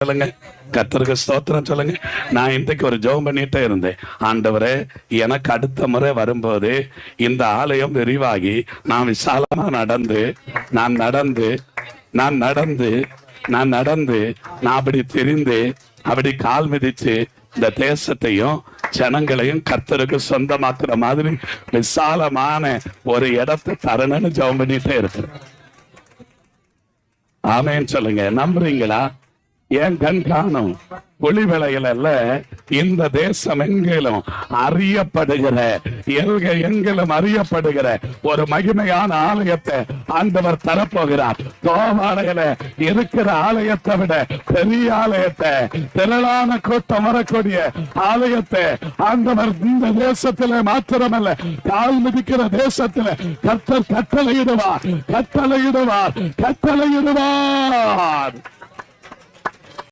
சொல்லுங்க, கர்த்தருக்கு ஸ்தோத்திரம் சொல்லுங்க. நான் இன்றைக்கு ஒரு ஜெபம் பண்ணிட்டே இருந்தேன். ஆண்டவரே, எனக்கு அடுத்த முறை வரும்போது இந்த ஆலயம் விரிவாகி நான் விசாலமா நான் அப்படி திரிந்து அப்படி கால் மிதிச்சு இந்த தேசத்தையும் ஜனங்களையும் கர்த்தருக்கு சொந்தமாக்குற மாதிரி விசாலமான ஒரு இடத்தை தரணும்னு ஜெபம் பண்ணிட்டே இருக்கிறேன். ஆமேன்னு சொல்லுங்க. நம்புறீங்களா? என் கண் காணும் ஒளி விளையல இந்த தேசம் எங்கிலும் அறியப்படுகிற ஒரு மகிமையான ஆலயத்தை ஆண்டவர் தரப்போகிறார். கோவாலையில இருக்கிற ஆலயத்தை விட பெரிய ஆலயத்தை, திரளான கூட்டம் வரக்கூடிய ஆலயத்தை ஆண்டவர் இந்த தேசத்துல மாத்திரமல்ல, கால் மிதிக்கிற தேசத்துல கர்த்தர் கட்டளையிடுவார்.